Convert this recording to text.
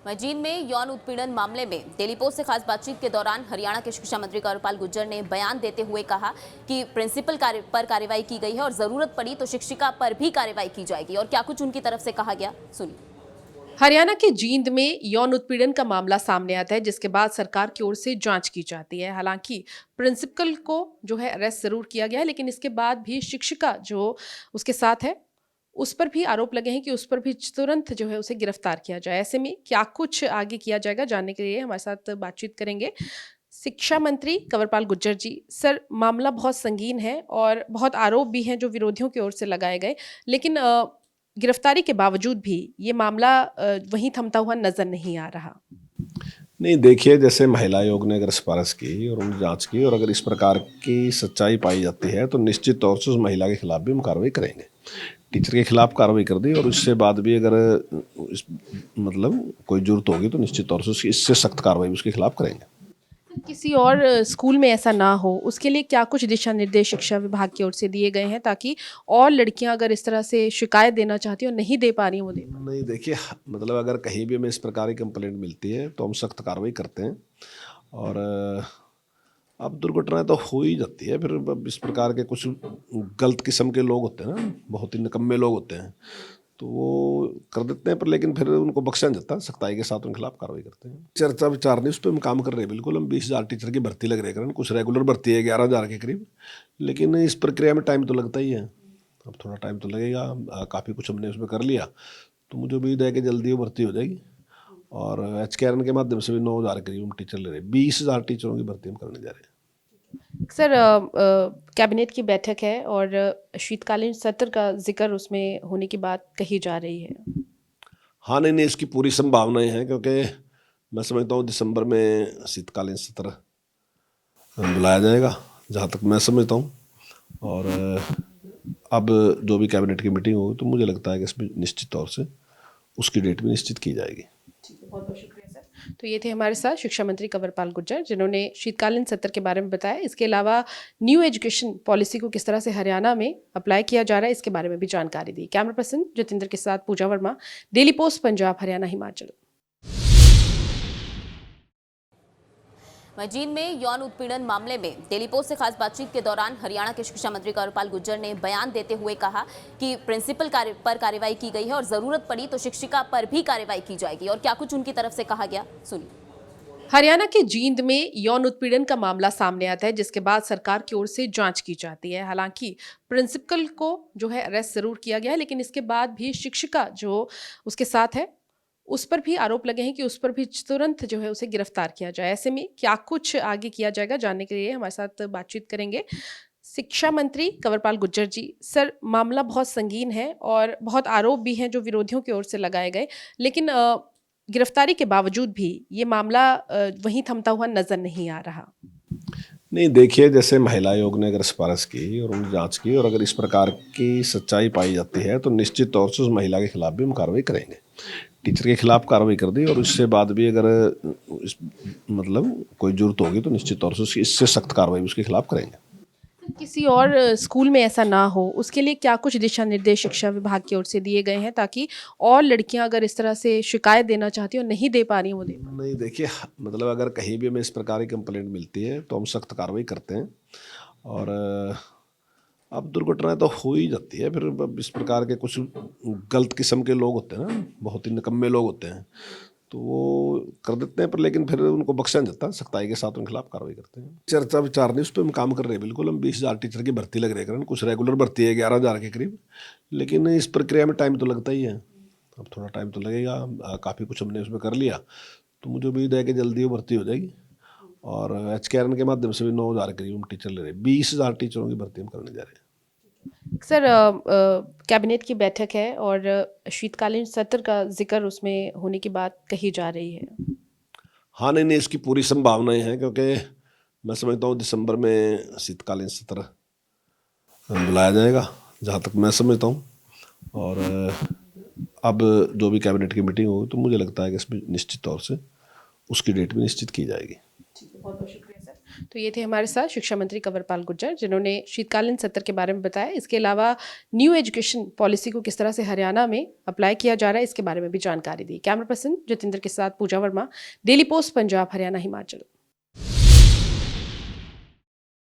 मजीद में यौन उत्पीड़न मामले में डेली पोस्ट से खास बातचीत के दौरान हरियाणा के शिक्षा मंत्री कंवरपाल गुर्जर ने बयान देते हुए कहा कि प्रिंसिपल पर कार्रवाई की गई है और जरूरत पड़ी तो शिक्षिका पर भी कार्रवाई की जाएगी। और क्या कुछ उनकी तरफ से कहा गया, सुनिए। हरियाणा के जींद में यौन उत्पीड़न का मामला सामने आता है, जिसके बाद सरकार की ओर से जांच की जाती है। हालांकि प्रिंसिपल को जो है अरेस्ट जरूर किया गया है, लेकिन इसके बाद भी शिक्षिका जो उसके साथ है उस पर भी आरोप लगे हैं कि उस पर भी तुरंत जो है उसे गिरफ्तार किया जाए। ऐसे में क्या कुछ आगे किया जाएगा, जानने के लिए हमारे साथ बातचीत करेंगे शिक्षा मंत्री कंवरपाल गुर्जर जी। सर, मामला बहुत संगीन है और बहुत आरोप भी हैं जो विरोधियों की ओर से लगाए गए, लेकिन गिरफ्तारी के बावजूद भी ये मामला वहीं थमता हुआ नजर नहीं आ रहा। नहीं, देखिए, जैसे महिला आयोग ने अगर सिफारिश की और उन्होंने जांच की और अगर इस प्रकार की सच्चाई पाई जाती है तो निश्चित तौर से उस महिला के खिलाफ भी हम कार्रवाई करेंगे। टीचर के खिलाफ कार्रवाई कर दी और इससे बाद भी अगर इस कोई जरूरत होगी तो निश्चित तौर से इससे सख्त कार्रवाई उसके खिलाफ करेंगे। किसी और स्कूल में ऐसा ना हो, उसके लिए क्या कुछ दिशा निर्देश शिक्षा विभाग की ओर से दिए गए हैं, ताकि और लड़कियां अगर इस तरह से शिकायत देना चाहती हो नहीं दे पा रही वो दे पाएं? नहीं, देखिए, अगर कहीं भी हमें इस प्रकार की कंप्लेंट मिलती है तो हम सख्त कार्रवाई करते हैं। और अब दुर्घटनाएं तो हो ही जाती है, फिर अब इस प्रकार के कुछ गलत किस्म के लोग होते हैं ना, बहुत ही निकम्मे लोग होते हैं, तो वो कर देते हैं, पर लेकिन फिर उनको बख्शा नहीं जाता, सख्ताई के साथ उनके खिलाफ कार्रवाई करते हैं। चर्चा विचार नहीं, उस पर हम काम कर रहे हैं। बिल्कुल, हम 20,000 टीचर की भर्ती लग रहे हैं, कुछ रेगुलर भर्ती है 11,000 के करीब, लेकिन इस प्रक्रिया में टाइम तो लगता ही है। अब थोड़ा टाइम तो लगेगा, काफ़ी कुछ हमने उसमें कर लिया, तो मुझे उम्मीद है कि जल्दी वो भर्ती हो जाएगी। और HKRN के माध्यम से भी 9,000 करीब हम टीचर ले रहे हैं, 20,000 टीचरों की भर्ती हम करने जा रहे हैं। सर, कैबिनेट की बैठक है और शीतकालीन सत्र का जिक्र उसमें होने की बात कही जा रही है। हाँ, नहीं, इसकी पूरी संभावनाएं हैं, क्योंकि मैं समझता हूँ दिसंबर में शीतकालीन सत्र बुलाया जाएगा, जहाँ तक मैं समझता हूँ। और अब जो भी कैबिनेट की मीटिंग होगी तो मुझे लगता है कि इसमें निश्चित तौर से उसकी डेट भी निश्चित की जाएगी। बहुत बहुत शुक्रिया सर। तो ये थे हमारे साथ शिक्षा मंत्री कंवरपाल गुर्जर, जिन्होंने शीतकालीन सत्र के बारे में बताया। इसके अलावा न्यू एजुकेशन पॉलिसी को किस तरह से हरियाणा में अप्लाई किया जा रहा है, इसके बारे में भी जानकारी दी। कैमरा पर्सन जतिंदर के साथ पूजा वर्मा, डेली पोस्ट पंजाब, हरियाणा, हिमाचल। मजीद में यौन उत्पीड़न मामले में डेली पोस्ट से खास बातचीत के दौरान हरियाणा के शिक्षा मंत्री कंवरपाल गुर्जर ने बयान देते हुए कहा कि प्रिंसिपल पर कार्रवाई की गई है और जरूरत पड़ी तो शिक्षिका पर भी कार्रवाई की जाएगी। और क्या कुछ उनकी तरफ से कहा गया, सुनिए। हरियाणा के जींद में यौन उत्पीड़न का मामला सामने आता है, जिसके बाद सरकार की ओर से जांच की जाती है। हालांकि प्रिंसिपल को जो है अरेस्ट जरूर किया गया है, लेकिन इसके बाद भी शिक्षिका जो उसके साथ है उस पर भी आरोप लगे हैं कि उस पर भी तुरंत जो है उसे गिरफ्तार किया जाए। ऐसे में क्या कुछ आगे किया जाएगा, जानने के लिए हमारे साथ बातचीत करेंगे शिक्षा मंत्री कंवरपाल गुर्जर जी। सर, मामला बहुत संगीन है और बहुत आरोप भी हैं जो विरोधियों की ओर से लगाए गए, लेकिन गिरफ्तारी के बावजूद भी ये मामला वहीं थमता हुआ नजर नहीं आ रहा। नहीं, देखिए, जैसे महिला आयोग ने अगर सिफारिश की और उन्होंने जांच की और अगर इस प्रकार की सच्चाई पाई जाती है तो निश्चित तौर से उस महिला के खिलाफ भी हम कार्रवाई करेंगे। टीचर के खिलाफ कार्रवाई कर दी और इससे बाद भी अगर इस कोई जरूरत होगी तो निश्चित तौर से इससे सख्त कार्रवाई उसके खिलाफ करेंगे। किसी और स्कूल में ऐसा ना हो, उसके लिए क्या कुछ दिशा निर्देश शिक्षा विभाग की ओर से दिए गए हैं, ताकि और लड़कियां अगर इस तरह से शिकायत देना चाहती हो नहीं दे पा रही वो दे पाएं? नहीं, देखिए, अगर कहीं भी हमें इस प्रकार की कंप्लेंट मिलती है तो हम सख्त कार्रवाई करते हैं। और अब दुर्घटनाएं तो हो ही जाती है, फिर अब इस प्रकार के कुछ गलत किस्म के लोग होते हैं ना, बहुत ही निकम्मे लोग होते हैं, तो वो कर देते हैं, पर लेकिन फिर उनको बख्शा नहीं जाता, सख्ताई के साथ उनके खिलाफ कार्रवाई करते हैं। चर्चा विचार नहीं, उस पर हम काम कर रहे हैं। बिल्कुल, हम 20,000 टीचर की भर्ती लग रहे हैं, कुछ रेगुलर भर्ती है 11,000 के करीब, लेकिन इस प्रक्रिया में टाइम तो लगता ही है। अब थोड़ा टाइम तो लगेगा, काफ़ी कुछ हमने उसमें कर लिया, तो मुझे उम्मीद है कि जल्दी वो भर्ती हो जाएगी। और HKRN के माध्यम से भी 9,000 करीब हम टीचर ले रहे हैं, 20,000 टीचरों की भर्ती हम करने जा रहे हैं। सर, कैबिनेट की बैठक है और शीतकालीन सत्र का जिक्र उसमें होने की बात कही जा रही है। हाँ, नहीं, इसकी पूरी संभावनाएं हैं, क्योंकि मैं समझता हूँ दिसंबर में शीतकालीन सत्र बुलाया जाएगा, जहाँ तक मैं समझता हूँ। और अब जो भी कैबिनेट की मीटिंग होगी तो मुझे लगता है कि इसमें निश्चित तौर से उसकी डेट भी निश्चित की जाएगी। बहुत बहुत शुक्रिया सर। तो ये थे हमारे साथ शिक्षा मंत्री कंवरपाल गुर्जर, जिन्होंने शीतकालीन सत्र के बारे में बताया। इसके अलावा न्यू एजुकेशन पॉलिसी को किस तरह से हरियाणा में अप्लाई किया जा रहा है, इसके बारे में भी जानकारी दी। कैमरा पर्सन जितेंद्र के साथ पूजा वर्मा, डेली पोस्ट पंजाब, हरियाणा, हिमाचल।